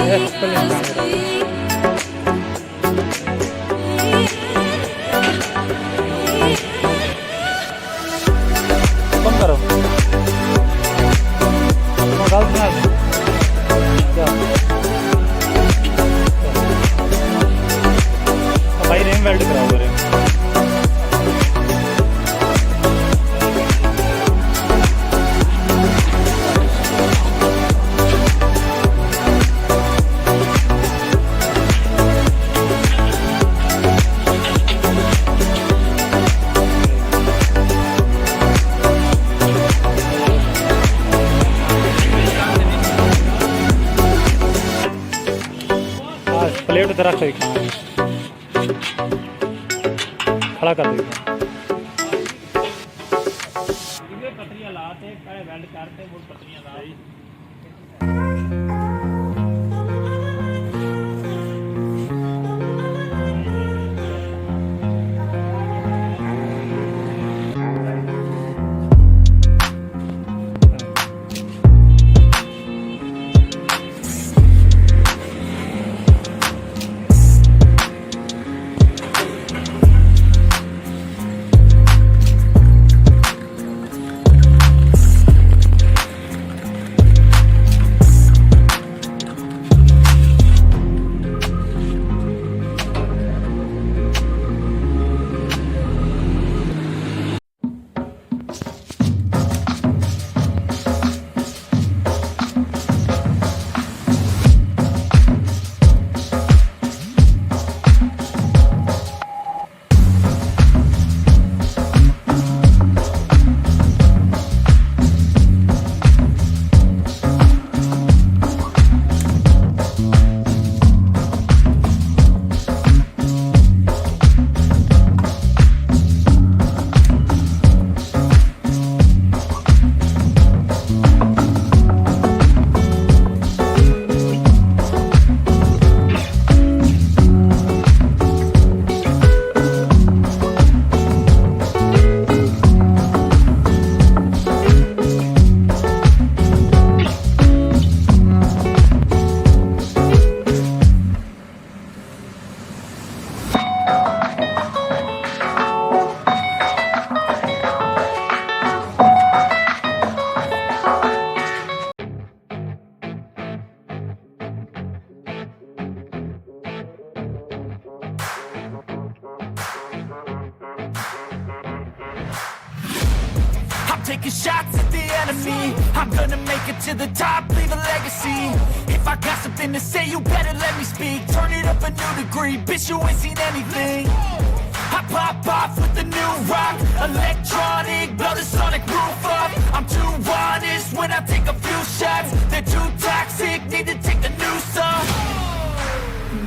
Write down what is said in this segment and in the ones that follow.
कौन करो भाई रेम वेल्ड कराओ रेम प्लेट उधर रख खड़ा कर देगा पत्रियां लाते वेल्ड करते वो पत्रियां ला Taking shots at the enemy. I'm gonna make it to the top, leave a legacy. If I got something to say, you better let me speak. Turn it up a new degree, bitch, you ain't seen anything. I pop off with the new rock, electronic, blow the sonic roof up. I'm too honest when I take a few shots. They're too toxic, need to take the noose off.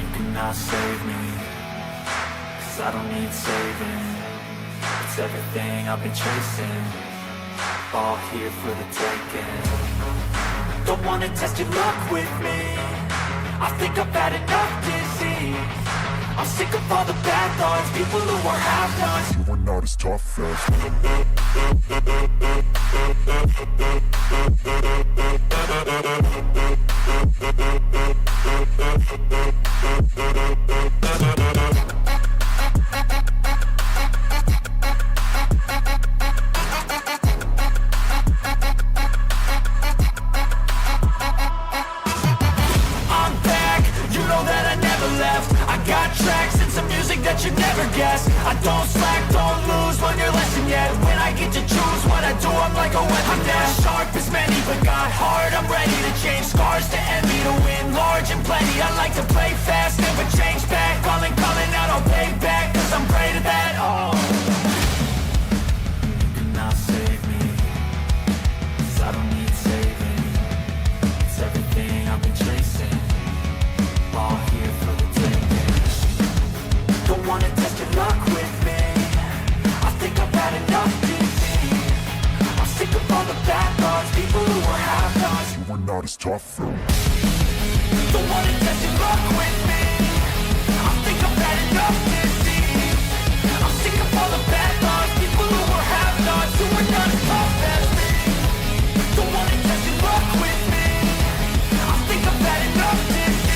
You cannot save me, 'cause I don't need saving. It's everything I've been chasing, all here for the taking. Don't wanna test your luck with me, I think I've had enough disease. I'm sick of all the bad thoughts, people who are half-nots. You are not as tough as that you never guess. I don't slack, don't lose, learn your lesson yet. When I get to choose what I do, I'm like a weapon. I'm not sharp as many, but got heart, I'm ready to change. Scars to envy, to win large and plenty. I like to play fast, never change back. Calling out, I'll pay back, 'cause I'm great at that. Oh, you cannot save me, 'cause I don't need saving. It's everything I've been chasing, all here for the taking. Don't wanna test your luck with me, I think I've had enough disease. I'm sick of all the bad thoughts, people who are half-nots. you are not as tough as Don't wanna test your luck with me, I think I've had enough disease. I'm sick of all the bad thoughts, people who are half-nots, who are not as tough as me. Don't wanna test your luck with me, I think I've had enough disease.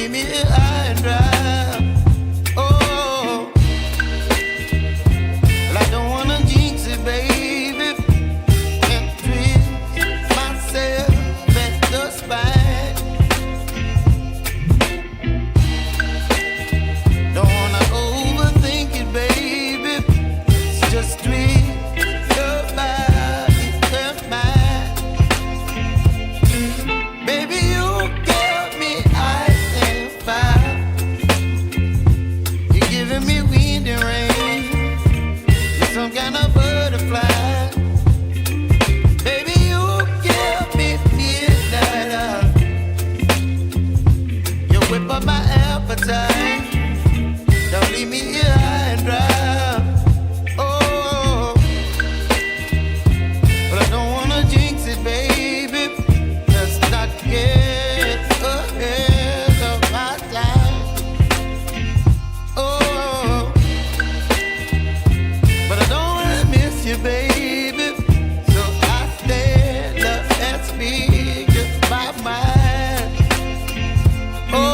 leave me here high and dry. Oh, well, I don't wanna jinx it, baby, and twist myself at the spine. Don't wanna overthink it, baby. It's just twist your body and mine. Baby, you give me ice and fire. You're giving me wind and rain. You're some kind of butterfly. Baby, you give me midnight. You whip up my appetite. Don't leave me here high and dry. Oh, but I don't wanna jinx it, baby. Let's not get ahead of my time. Oh, but I don't wanna miss you, baby. So I stand up and speak just my mind. Oh.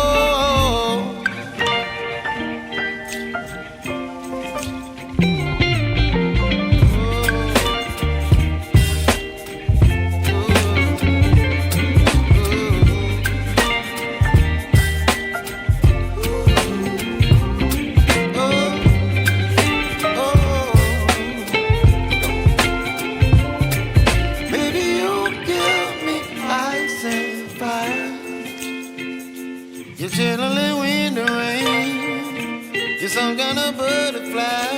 Baby, you give me ice and fire. You're channeling wind and rain. You're some kind of butterfly.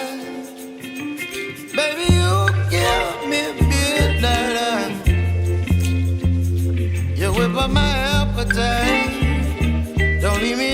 Baby, you give me midnight. You whip up my appetite. Don't leave me